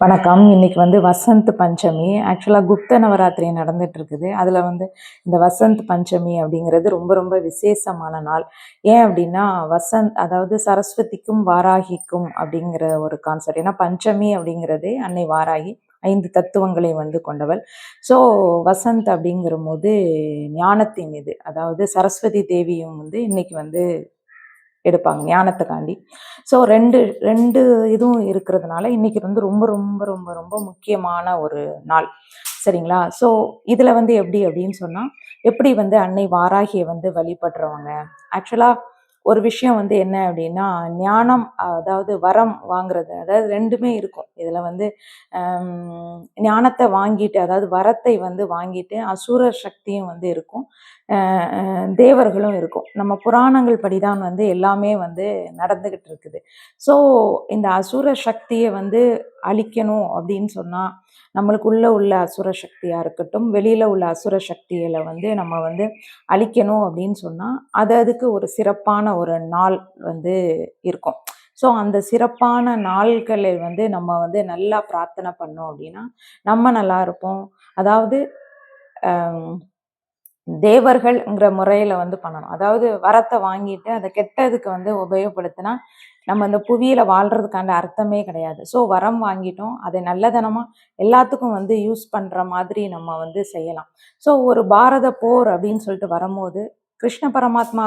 வணக்கம். இன்னைக்கு வசந்த் பஞ்சமி. ஆக்சுவலாக குப்த நவராத்திரி நடந்துட்டு இருக்குது. அதில் இந்த வசந்த் பஞ்சமி அப்படிங்கிறது ரொம்ப ரொம்ப விசேஷமான நாள். ஏன் அப்படின்னா அதாவது சரஸ்வதிக்கும் வாராகிக்கும் அப்படிங்கிற ஒரு கான்செப்ட். ஏன்னா பஞ்சமி அப்படிங்கிறதே அன்னை வாராகி 5 தத்துவங்களை கொண்டவள். ஸோ வசந்த் அப்படிங்கிற போது ஞானத்தின் இது, அதாவது சரஸ்வதி தேவியும் இன்னைக்கு எடுப்பாங்க ஞானத்துக்காண்டி. ஸோ ரெண்டு ரெண்டு இதுவும் இருக்கிறதுனால இன்னைக்கு ரொம்ப ரொம்ப ரொம்ப ரொம்ப முக்கியமான ஒரு நாள். சரிங்களா? ஸோ இதில் எப்படி அப்படின்னு சொன்னால், எப்படி அன்னை வாராகியை வழிபடுறவங்க ஆக்சுவலாக ஒரு விஷயம் என்ன அப்படின்னா, ஞானம் அதாவது வரம் வாங்குறது, அதாவது ரெண்டுமே இருக்கும் இதில். ஞானத்தை வாங்கிட்டு, அதாவது வரத்தை வாங்கிட்டு அசுர சக்தியும் இருக்கும், தேவர்களும் இருக்கும். நம்ம புராணங்கள் படிதான் எல்லாமே நடந்துகிட்டு இருக்குது. ஸோ இந்த அசுர சக்தியை அழிக்கணும் அப்படின்னு சொன்னால், நம்மளுக்குள்ள உள்ள அசுர சக்தியாக இருக்கட்டும், வெளியில் உள்ள அசுர சக்திகளை நம்ம அழிக்கணும் அப்படின்னு சொன்னால், அதுக்கு ஒரு சிறப்பான ஒரு நாள் இருக்கும். ஸோ அந்த சிறப்பான நாள்களை நம்ம நல்லா பிரார்த்தனை பண்ணோம் அப்படின்னா நம்ம நல்லா இருப்போம். அதாவது தேவர்கள்ங்கிற முறையில் பண்ணணும். அதாவது வரத்தை வாங்கிட்டு அதை கெட்டதுக்கு உபயோகப்படுத்தினா நம்ம இந்த புவியில வாழ்றதுக்கான அர்த்தமே கிடையாது. ஸோ வரம் வாங்கிட்டோம், அதை நல்லதனமாக எல்லாத்துக்கும் யூஸ் பண்ணுற மாதிரி நம்ம செய்யலாம். ஸோ ஒரு பாரத போர் அப்படின்னு சொல்லிட்டு வரும்போது கிருஷ்ண பரமாத்மா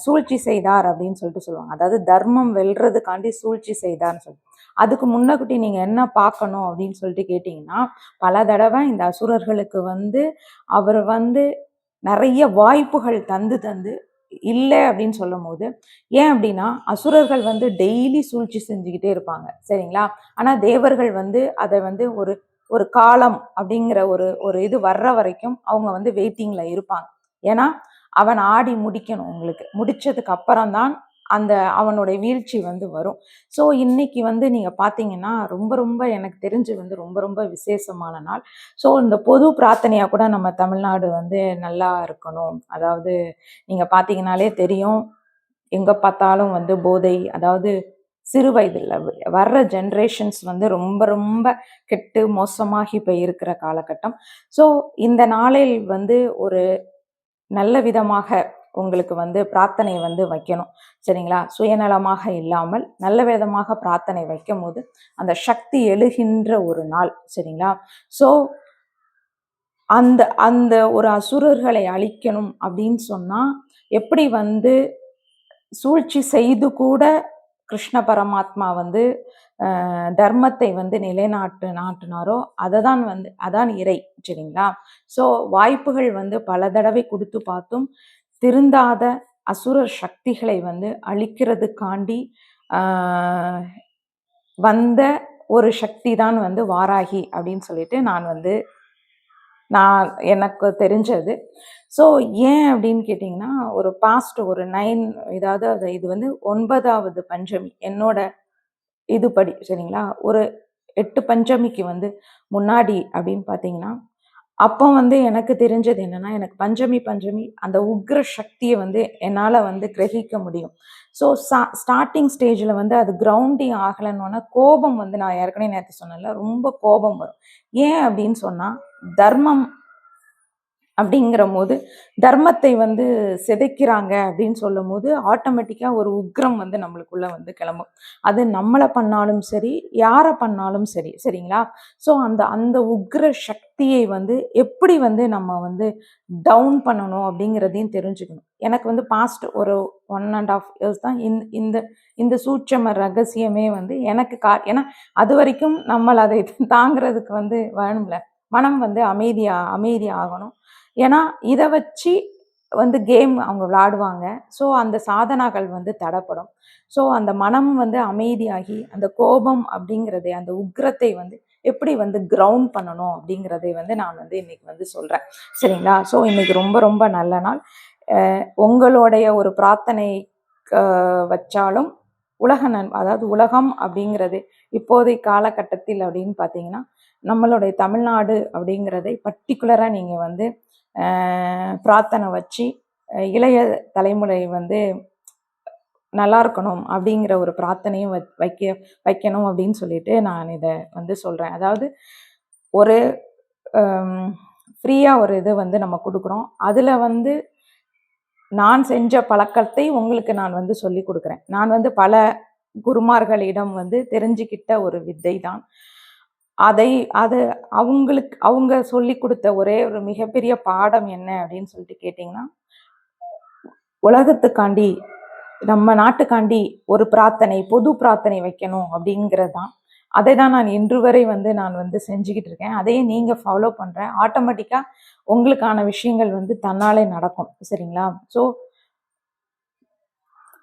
சூழ்ச்சி செய்தார் அப்படின்னு சொல்லுவாங்க. அதாவது தர்மம் வெல்றதுக்காண்டி சூழ்ச்சி செய்தார்னு சொல்லிட்டு, அதுக்கு முன்னக்குட்டி நீங்கள் என்ன பார்க்கணும் அப்படின்னு சொல்லிட்டு கேட்டிங்கன்னா, பல தடவை இந்த அசுரர்களுக்கு அவர் நிறைய வாய்ப்புகள் தந்து இல்லை அப்படின்னு சொல்லும் போது, ஏன் அப்படின்னா அசுரர்கள் டெய்லி சூழ்ச்சி செஞ்சுக்கிட்டே இருப்பாங்க. சரிங்களா? ஆனால் தேவர்கள் அதை ஒரு ஒரு காலம் அப்படிங்கிற ஒரு இது வர்ற வரைக்கும் அவங்க வெயிட்டிங்ல இருப்பாங்க. ஏன்னா அவன் ஆடி முடிக்கணும், உங்களுக்கு முடிச்சதுக்கு அப்புறம்தான் அந்த அவனுடைய வீழ்ச்சி வரும். ஸோ இன்னைக்கு நீங்கள் பார்த்தீங்கன்னா ரொம்ப ரொம்ப எனக்கு தெரிஞ்சு ரொம்ப ரொம்ப விசேஷமான நாள். ஸோ இந்த பொது பிரார்த்தனையாக கூட நம்ம தமிழ்நாடு நல்லா இருக்கணும். அதாவது நீங்கள் பார்த்தீங்கன்னாலே தெரியும், எங்கே பார்த்தாலும் போதை, அதாவது சிறு வயதில் வர்ற ஜென்ரேஷன்ஸ் ரொம்ப ரொம்ப கெட்டு மோசமாகி இப்போ இருக்கிற காலகட்டம். ஸோ இந்த நாளில் ஒரு நல்ல விதமாக உங்களுக்கு பிரார்த்தனை வைக்கணும். சரிங்களா? சுயநலமாக இல்லாமல் நல்ல விதமாக பிரார்த்தனை வைக்கும் போது அந்த சக்தி எழுகின்ற ஒரு நாள். சரிங்களா? ஸோ அந்த அந்த ஒரு அசுரர்களை அழிக்கணும் அப்படின்னு சொன்னா, எப்படி சூழ்ச்சி செய்து கூட கிருஷ்ண பரமாத்மா தர்மத்தை நிலைநாட்டினாரோ அதான் அதான் இறை. சரிங்களா? ஸோ வாய்ப்புகள் பல தடவை கொடுத்து பார்த்தும் திருந்தாத அசுரர் சக்திகளை அழிக்கிறதுக்காண்டி வந்த ஒரு சக்தி தான் வாராகி அப்படின்னு சொல்லிட்டு நான் எனக்கு தெரிஞ்சது. ஸோ ஏன் அப்படின்னு கேட்டிங்கன்னா, ஒரு பாஸ்ட் ஒரு 9 ஏதாவது இது 9வது பஞ்சமி என்னோட இதுபடி. சரிங்களா? ஒரு 8 பஞ்சமிக்கு முன்னாடி அப்படின்னு பார்த்தீங்கன்னா, அப்போ எனக்கு தெரிஞ்சது என்னன்னா, எனக்கு பஞ்சமி அந்த உக்ர சக்தியை என்னால் கிரகிக்க முடியும். ஸோ ஸ்டார்டிங் ஸ்டேஜில் அது கிரவுண்டிங் ஆகலைன்னு கோபம் நான் ஏற்கனவே நேற்று சொன்னேன்ல, ரொம்ப கோபம் வரும். ஏன் அப்படின்னு சொன்னால், தர்மம் அப்படிங்கிற போது தர்மத்தை சிதைக்கிறாங்க அப்படின்னு சொல்லும் போது ஆட்டோமேட்டிக்காக ஒரு உக்ரம் நம்மளுக்குள்ள கிளம்பும். அது நம்மளை பண்ணாலும் சரி, யாரை பண்ணாலும் சரி. சரிங்களா? ஸோ அந்த அந்த உக்ர சக்தியை எப்படி நம்ம டவுன் பண்ணணும் அப்படிங்கிறதையும் தெரிஞ்சுக்கணும். எனக்கு பாஸ்ட் ஒரு 1.5 இயர்ஸ் தான் இந்த இந்த சூட்சம ரகசியமே எனக்கு ஏன்னா அது வரைக்கும் நம்மளை அதை தாங்கிறதுக்கு வேணும்ல, மனம் அமைதியாகணும். ஏன்னா இதை வச்சு கேம் அவங்க விளையாடுவாங்க. ஸோ அந்த சாதனாக்கள் தடைப்படும். ஸோ அந்த மனம் அமைதியாகி அந்த கோபம் அப்படிங்கிறதை, அந்த உக்ரத்தை எப்படி கிரவுண்ட் பண்ணணும் அப்படிங்கிறதை நான் இன்னைக்கு சொல்கிறேன். சரிங்களா? ஸோ இன்னைக்கு ரொம்ப ரொம்ப நல்ல நாள். உங்களுடைய ஒரு பிரார்த்தனை வச்சாலும் அதாவது உலகம் அப்படிங்கிறது இப்போதைய காலகட்டத்தில் அப்படின்னு பார்த்தீங்கன்னா, நம்மளுடைய தமிழ்நாடு அப்படிங்கிறதை பர்டிகுலராக நீங்கள் பிரார்த்தனை வச்சு இளைய தலைமுறை நல்லா இருக்கணும் அப்படிங்கிற ஒரு பிரார்த்தனையும் வைக்கணும் அப்படின்னு சொல்லிட்டு நான் இதை வந்து சொல்றேன். அதாவது ஒரு ஃப்ரீயா ஒரு இது வந்து நம்ம கொடுக்குறோம். அதுல வந்து நான் செஞ்ச பழக்கத்தை உங்களுக்கு நான் வந்து சொல்லி கொடுக்குறேன். நான் வந்து பல குருமார்களிடம் வந்து தெரிஞ்சுக்கிட்ட ஒரு வித்தை தான். அது அவங்க சொல்லி கொடுத்த ஒரே ஒரு மிகப்பெரிய பாடம் என்ன அப்படின்னு சொல்லிட்டு கேட்டிங்கன்னா, உலகத்துக்காண்டி நம்ம நாட்டுக்காண்டி ஒரு பிரார்த்தனை, பொது பிரார்த்தனை வைக்கணும் அப்படிங்கிறது தான். அதை தான் நான் இன்று வரை வந்து நான் வந்து செஞ்சுக்கிட்டு இருக்கேன். அதையே நீங்க ஃபாலோ பண்றேன். ஆட்டோமேட்டிக்கா உங்களுக்கான விஷயங்கள் வந்து தன்னாலே நடக்கும். சரிங்களா? ஸோ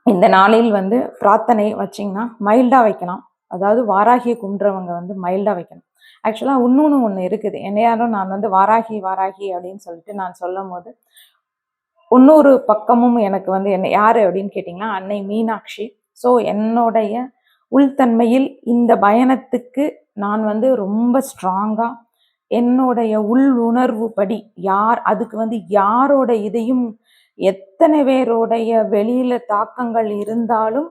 இந்த நாளில் வந்து பிரார்த்தனை வச்சிங்கன்னா மைல்டா வைக்கலாம். அதாவது வாராகியை கும்பிட்றவங்க வந்து மைல்டா வைக்கணும். ஆக்சுவலாக இன்னொன்று ஒன்று இருக்குது. என்னையாரும் நான் வந்து வாராகி வாராகி அப்படின்னு சொல்லிட்டு நான் சொல்லும் போது இன்னொரு பக்கமும் எனக்கு வந்து என்ன யாரு அப்படின்னு கேட்டிங்கன்னா அன்னை மீனாட்சி. ஸோ என்னுடைய உள்தன்மையில் இந்த பயணத்துக்கு நான் வந்து ரொம்ப ஸ்ட்ராங்காக என்னுடைய உள் உணர்வு படி அதுக்கு வந்து யாரோட இதையும் எத்தனை பேருடைய வெளியில தாக்கங்கள் இருந்தாலும்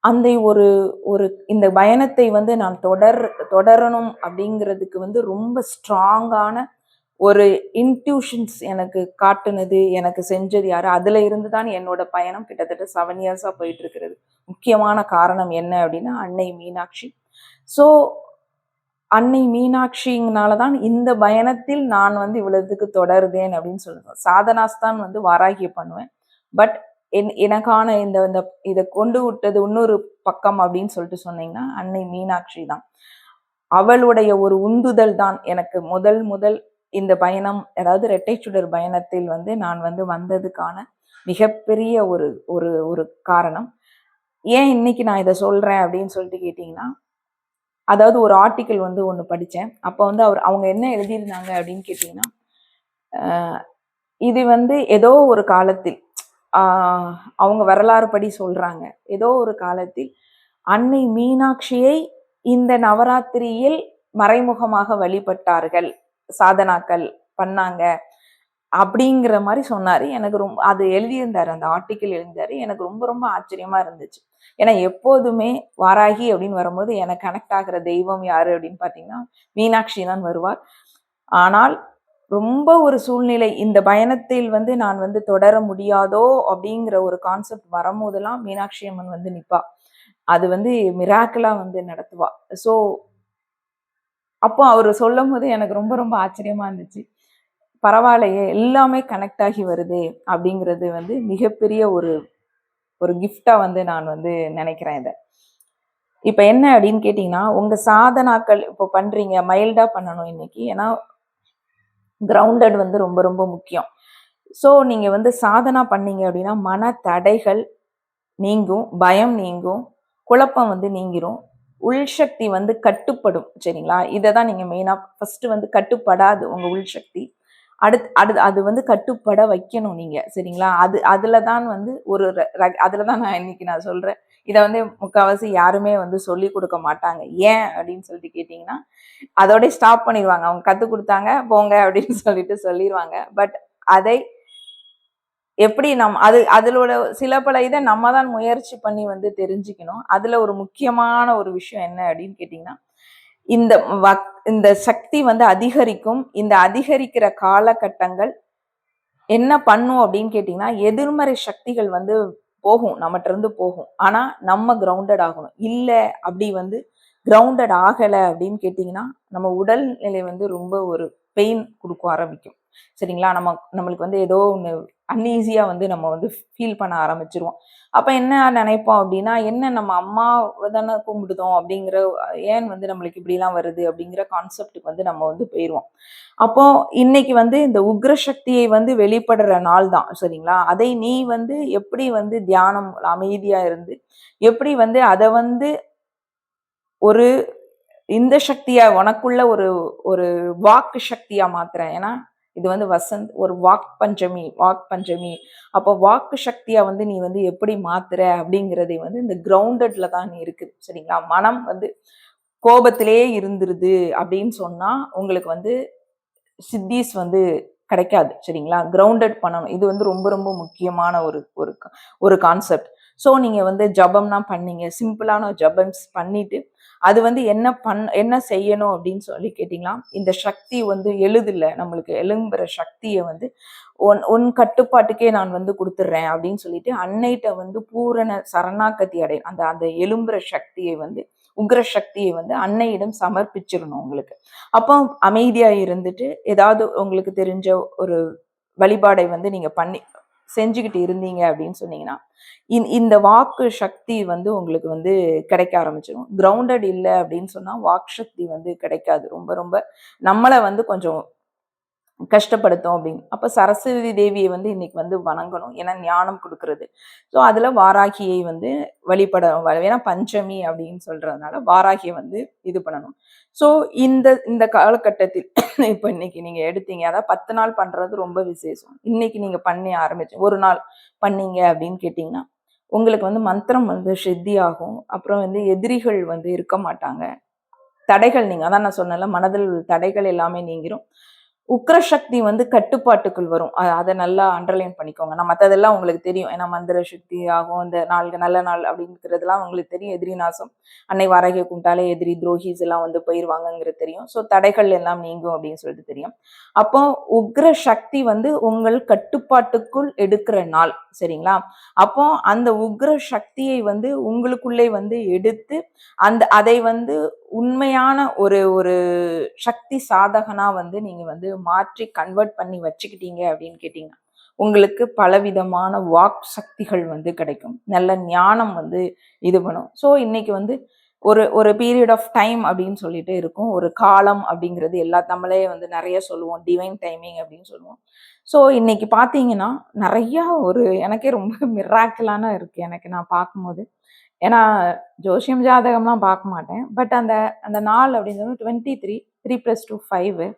அந்த ஒரு ஒரு இந்த பயணத்தை வந்து நான் தொடரணும் அப்படிங்கிறதுக்கு வந்து ரொம்ப ஸ்ட்ராங்கான ஒரு இன்ட்யூஷன்ஸ் எனக்கு காட்டுனது, எனக்கு செஞ்சது யாரு? அதுல இருந்து தான் என்னோட பயணம் கிட்டத்தட்ட 7 இயர்ஸா போயிட்டு இருக்கிறது. முக்கியமான காரணம் என்ன அப்படின்னா அன்னை மீனாட்சி. ஸோ அன்னை மீனாட்சிங்கனாலதான் இந்த பயணத்தில் நான் வந்து இவ்வளவுக்கு தொடருதேன் அப்படின்னு சொல்லுவேன். சாதனாஸ் தான் வந்து வாராகிய பண்ணுவேன். பட் எனக்கான இந்த இதை கொண்டு விட்டது இன்னொரு பக்கம் அப்படின்னு சொல்லிட்டு சொன்னீங்கன்னா அன்னை மீனாட்சி தான். அவளுடைய ஒரு உந்துதல் தான் எனக்கு முதல் இந்த பயணம், அதாவது இரட்டைச்சுடர் பயணத்தில் வந்து நான் வந்து வந்ததுக்கான மிகப்பெரிய ஒரு ஒரு ஒரு காரணம். ஏன் இன்னைக்கு நான் இதை சொல்றேன் அப்படின்னு சொல்லிட்டு கேட்டீங்கன்னா, அதாவது ஒரு ஆர்டிக்கிள் வந்து ஒன்று படித்தேன். அப்போ வந்து அவங்க என்ன எழுதியிருந்தாங்க அப்படின்னு கேட்டிங்கன்னா, இது வந்து ஏதோ ஒரு காலத்தில் அவங்க வரலாறு படி சொல்றாங்க, ஏதோ ஒரு காலத்தில் அன்னை மீனாட்சியை இந்த நவராத்திரியில் மறைமுகமாக வழிபட்டார்கள், சாதனாக்கள் பண்ணாங்க அப்படிங்கிற மாதிரி சொன்னாரு. எனக்கு ரொம்ப அது எழுதியிருந்தாரு, அந்த ஆர்டிக்கிள் எழுதியிருந்தாரு. எனக்கு ரொம்ப ரொம்ப ஆச்சரியமா இருந்துச்சு. ஏன்னா எப்போதுமே வாராகி அப்படின்னு வரும்போது எனக்கு கனெக்ட் ஆகிற தெய்வம் யாரு அப்படின்னு பார்த்தீங்கன்னா மீனாட்சி தான் வருவார். ஆனால் ரொம்ப ஒரு சூழ்நிலை இந்த பயணத்தில் வந்து நான் வந்து தொடர முடியாதோ அப்படிங்கிற ஒரு கான்செப்ட் வரும்போதெல்லாம் மீனாட்சி அம்மன் வந்து நிற்பா. அது வந்து மிராக்கிளா வந்து நடத்துவா. ஸோ அப்போ அவர் சொல்லும் போது எனக்கு ரொம்ப ரொம்ப ஆச்சரியமா இருந்துச்சு. பரவாயில்லையே, எல்லாமே கனெக்ட் ஆகி வருது அப்படிங்கிறது வந்து மிகப்பெரிய ஒரு ஒரு கிஃப்டா வந்து நான் வந்து நினைக்கிறேன் இதை. இப்ப என்ன அப்படின்னு கேட்டீங்கன்னா, உங்க சாதனாக்கள் இப்போ பண்றீங்க, மைல்டா பண்ணணும் இன்னைக்கு. ஏன்னா கிரவுண்டட் வந்து ரொம்ப ரொம்ப முக்கியம். ஸோ நீங்க வந்து சாதனா பண்ணீங்க அப்படின்னா மன தடைகள் நீங்கும், பயம் நீங்கும், குழப்பம் வந்து நீங்கிரும், உள் சக்தி வந்து கட்டுப்படும். சரிங்களா? இதை தான் நீங்க மெயினா ஃபர்ஸ்ட் வந்து கட்டுப்படாது உங்க உள் சக்தி. அடுத்து அது வந்து கட்டுப்பட வைக்கணும் நீங்க. சரிங்களா? அதுலதான் வந்து அதுலதான் நான் சொல்றேன். இதை வந்து முக்கால்வாசி யாருமே வந்து சொல்லி கொடுக்க மாட்டாங்க. ஏன் அப்படின்னு சொல்லிட்டு கேட்டீங்கன்னா, அதோட ஸ்டாப் பண்ணிடுவாங்க. அவங்க கத்து கொடுத்தாங்க போங்க அப்படின்னு சொல்லிட்டு சொல்லிடுவாங்க. பட் அதை எப்படி அதிலோட சில பல இதை நம்ம தான் முயற்சி பண்ணி வந்து தெரிஞ்சுக்கணும். அதுல ஒரு முக்கியமான ஒரு விஷயம் என்ன அப்படின்னு கேட்டீங்கன்னா, இந்த இந்த சக்தி வந்து அதிகரிக்கும். இந்த அதிகரிக்கிற காலகட்டங்கள் என்ன பண்ணும் அப்படின்னு கேட்டீங்கன்னா, எதிர்மறை சக்திகள் வந்து போகும், நம்மகிட்ட இருந்து போகும். ஆனா நம்ம கிரவுண்டட் ஆகணும். இல்ல அப்படி வந்து கிரவுண்டட் ஆகலை அப்படின்னு கேட்டிங்கன்னா, நம்ம உடல்நிலை வந்து ரொம்ப ஒரு பெயின் கொடுக்க ஆரம்பிக்கும். சரிங்களா? நம்மளுக்கு வந்து ஏதோ ஒன்று அன்ஈஸியாக வந்து நம்ம வந்து ஃபீல் பண்ண ஆரம்பிச்சிருவோம். அப்போ என்ன நினைப்போம் அப்படின்னா, என்ன நம்ம அம்மாவை தானே கும்பிடுதோம் அப்படிங்கிற, ஏன் வந்து நம்மளுக்கு இப்படிலாம் வருது அப்படிங்கிற கான்செப்டுக்கு வந்து நம்ம வந்து போயிடுவோம். அப்போ இன்னைக்கு வந்து இந்த உக்ர சக்தியை வந்து வெளிப்படுற நாள் தான். சரிங்களா? அதை நீ வந்து எப்படி வந்து தியானம் அமைதியா இருந்து எப்படி வந்து அதை வந்து ஒரு இந்த சக்தியா உனக்குள்ள ஒரு ஒரு வாக்கு சக்தியா மாத்துறேன். ஏன்னா இது வந்து ஒரு வாக் பஞ்சமி. அப்போ வாக்கு சக்தியா வந்து நீ வந்து எப்படி மாத்துற அப்படிங்கிறதை வந்து இந்த கிரவுண்டட்ல தான் நீ இருக்குது. சரிங்களா? மனம் வந்து கோபத்திலே இருந்துருது அப்படின்னு சொன்னா உங்களுக்கு வந்து சித்திஸ் வந்து கிடைக்காது. சரிங்களா? கிரவுண்டட் பண்ணணும். இது வந்து ரொம்ப ரொம்ப முக்கியமான ஒரு கான்செப்ட். ஸோ நீங்க வந்து ஜபம்னா பண்ணீங்க, சிம்பிளான ஜபம்ஸ் பண்ணிட்டு அது வந்து என்ன செய்யணும் அப்படின்னு சொல்லி கேட்டீங்கன்னா, இந்த சக்தி வந்து எழுதுல நம்மளுக்கு எழும்புற சக்தியை வந்து உன் கட்டுப்பாட்டுக்கே நான் வந்து கொடுத்துட்றேன் அப்படின்னு சொல்லிட்டு அன்னைட்ட வந்து பூரண சரணாகதி அடையும். அந்த அந்த எழும்புற சக்தியை வந்து உக்ர சக்தியை வந்து அன்னையிடம் சமர்ப்பிச்சிடணும் உங்களுக்கு. அப்போ அமைதியா இருந்துட்டு ஏதாவது உங்களுக்கு தெரிஞ்ச ஒரு வழிபாடை வந்து நீங்க செஞ்சுக்கிட்டு இருந்தீங்க அப்படின்னு சொன்னீங்கன்னா, இந்த வாக்கு சக்தி வந்து உங்களுக்கு வந்து கிடைக்க ஆரம்பிச்சிடும். கிரவுண்டட் இல்லை அப்படின்னு சொன்னா வாக்கு சக்தி வந்து கிடைக்காது. ரொம்ப ரொம்ப நம்மளை வந்து கொஞ்சம் கஷ்டப்படுத்தும் அப்படின்னு. அப்ப சரஸ்வதி தேவியை வந்து இன்னைக்கு வந்து வணங்கணும். ஏன்னா ஞானம் கொடுக்கறது. ஸோ அதுல வாராகியை வந்து ஏன்னா பஞ்சமி அப்படின்னு சொல்றதுனால வாராகியை வந்து இது பண்ணணும். ஸோ இந்த இந்த காலகட்டத்தில் இப்போ இன்னைக்கு நீங்க எடுத்தீங்க, அதாவது 10 நாள் பண்றது ரொம்ப விசேஷம். இன்னைக்கு நீங்க பண்ணி ஆரம்பிச்சு ஒரு நாள் பண்ணீங்க அப்படின்னு கேட்டீங்கன்னா, உங்களுக்கு வந்து மந்திரம் வந்து சித்தி ஆகும். அப்புறம் வந்து எதிரிகள் வந்து இருக்க மாட்டாங்க. தடைகள் நீங்க அதான் நான் சொன்னேன்ல, மனதில் தடைகள் எல்லாமே நீங்கிரும். உக்ரசக்தி வந்து கட்டுப்பாட்டுக்குள் வரும். அதை நல்லா அண்டர்லைன் பண்ணிக்கோங்க. நான் மற்றதெல்லாம் உங்களுக்கு தெரியும். ஏன்னா மந்திர சக்தி ஆகும், இந்த நாளுக்கு நல்ல நாள் அப்படிங்கிறதுலாம் உங்களுக்கு தெரியும். எதிரி நாசம், அன்னை வாராகியை கும்பிட்டாலே எதிரி துரோகிஸ் எல்லாம் வந்து போயிருவாங்கங்கிறது தெரியும். ஸோ தடைகள் எல்லாம் நீங்கும் அப்படின்னு சொல்லிட்டு தெரியும். அப்போ உக்ர சக்தி வந்து உங்கள் கட்டுப்பாட்டுக்குள் எடுக்கிற நாள், சரிங்களா? அப்போ அந்த உக்ர சக்தியை வந்து உங்களுக்குள்ளே வந்து எடுத்து அதை வந்து உண்மையான ஒரு ஒரு சக்தி சாதகனா வந்து நீங்க வந்து மாற்றி கன்வெர்ட் பண்ணி வச்சுக்கிட்டீங்க அப்படின்னு கேட்டீங்கன்னா, உங்களுக்கு பலவிதமான வாக் சக்திகள் வந்து கிடைக்கும். நல்ல ஞானம் வந்து இது பண்ணும். ஸோ இன்னைக்கு வந்து ஒரு ஒரு பீரியட் ஆஃப் டைம் அப்படின்னு சொல்லிட்டு இருக்கும். ஒரு காலம் அப்படிங்கிறது நம்மளே வந்து நிறைய சொல்லுவோம். டிவைன் டைமிங் அப்படின்னு சொல்லுவோம். ஸோ இன்னைக்கு பார்த்தீங்கன்னா நிறைய எனக்கே ரொம்ப மிராக்கிளான இருக்கு எனக்கு நான் பார்க்கும்போது. ஏன்னா ஜோசியம் ஜாதகம்லாம் பார்க்க மாட்டேன். பட் அந்த அந்த நாள் அப்படின்னு சொன்னா 23 3+2 5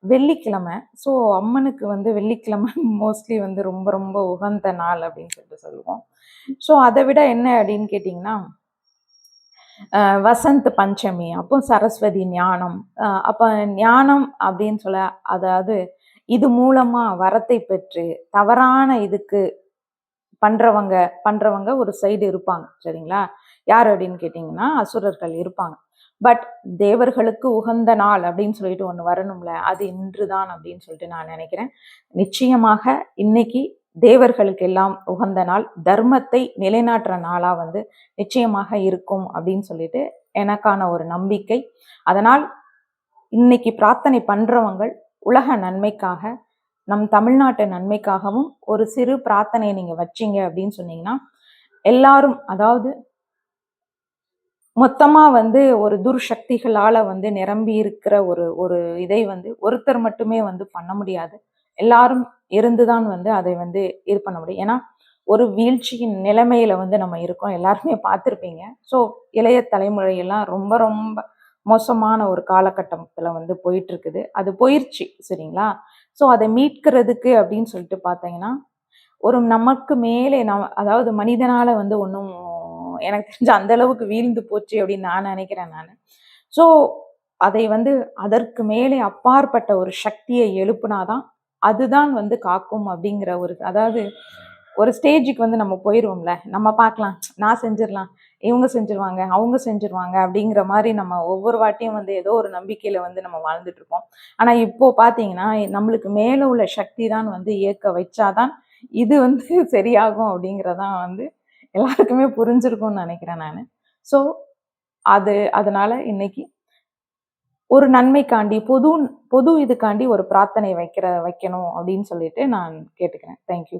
வெள்ளிக்கிழமை. ஸோ அம்மனுக்கு வந்து வெள்ளிக்கிழமை மோஸ்ட்லி வந்து ரொம்ப ரொம்ப உகந்த நாள் அப்படின்னு சொல்லிட்டு சொல்லுவோம். ஸோ அதை விட என்ன அப்படின்னு கேட்டிங்கன்னா, வசந்த் பஞ்சமி, அப்போ சரஸ்வதி ஞானம். அப்போ ஞானம் அப்படின்னு சொல்ல, அதாவது இது மூலமா வரத்தை பெற்று தவறான இதுக்கு பண்றவங்க ஒரு சைடு இருப்பாங்க, சரிங்களா? யார் அப்படின்னு கேட்டிங்கன்னா அசுரர்கள் இருப்பாங்க. பட் தேவர்களுக்கு உகந்த நாள் அப்படின்னு சொல்லிட்டு ஒன்று வரணும்ல, அது இன்றுதான் அப்படின்னு சொல்லிட்டு நான் நினைக்கிறேன். நிச்சயமாக இன்னைக்கு தேவர்களுக்கு எல்லாம் உகந்த நாள், தர்மத்தை நிலைநாட்டுற நாளா வந்து நிச்சயமாக இருக்கும் அப்படின்னு சொல்லிட்டு எனக்கான ஒரு நம்பிக்கை. அதனால் இன்னைக்கு பிரார்த்தனை பண்றவங்க உலக நன்மைக்காக, நம் தமிழ்நாட்டு நன்மைக்காகவும் ஒரு சிறு பிரார்த்தனையை நீங்க வச்சீங்க அப்படின்னு சொன்னீங்கன்னா, எல்லாரும், அதாவது மொத்தமா வந்து ஒரு துர்சக்திகளால வந்து நிரம்பி இருக்கிற ஒரு ஒரு இதை வந்து ஒருத்தர் மட்டுமே வந்து பண்ண முடியாது. எல்லாரும் இருந்துதான் வந்து அதை வந்து இது பண்ண முடியும். ஏன்னா ஒரு வீழ்ச்சியின் நிலைமையில வந்து நம்ம இருக்கோம். எல்லாருமே பார்த்துருப்பீங்க. ஸோ இளைய தலைமுறையெல்லாம் ரொம்ப ரொம்ப மோசமான ஒரு காலகட்டத்துல வந்து போயிட்டு இருக்குது. அது போயிருச்சு, சரிங்களா? ஸோ அதை மீட்கிறதுக்கு அப்படின்னு சொல்லிட்டு பார்த்தீங்கன்னா, ஒரு நமக்கு மேலே அதாவது மனிதனால வந்து ஒன்றும் எனக்கு தெரிஞ்ச அந்த அளவுக்கு வீழ்ந்து போச்சு அப்படின்னு நான் நினைக்கிறேன் நான். ஸோ அதை வந்து அதற்கு மேலே அப்பாற்பட்ட ஒரு சக்தியை எழுப்புனாதான் அதுதான் வந்து காக்கும் அப்படிங்கிற அதாவது ஒரு ஸ்டேஜுக்கு வந்து நம்ம போயிடுவோம்ல, நம்ம பார்க்கலாம், நான் செஞ்சிடலாம், இவங்க செஞ்சிருவாங்க, அவங்க செஞ்சிருவாங்க அப்படிங்கிற மாதிரி நம்ம ஒவ்வொரு வாட்டியும் வந்து ஏதோ ஒரு நம்பிக்கையில வந்து நம்ம வாழ்ந்துட்டு இருப்போம். ஆனா இப்போ பார்த்தீங்கன்னா நம்மளுக்கு மேல உள்ள சக்தி தான் வந்து இயக்க வச்சாதான் இது வந்து சரியாகும் அப்படிங்கிறதான் வந்து எல்லாருக்குமே புரிஞ்சிருக்கும்னு நினைக்கிறேன் நான். ஸோ அதனால இன்னைக்கு ஒரு நன்மைக்காண்டி பொது இதுக்காண்டி ஒரு பிரார்த்தனை வைக்கணும் அப்படின்னு சொல்லிட்டு நான் கேட்டுக்கிறேன். தேங்க்யூ.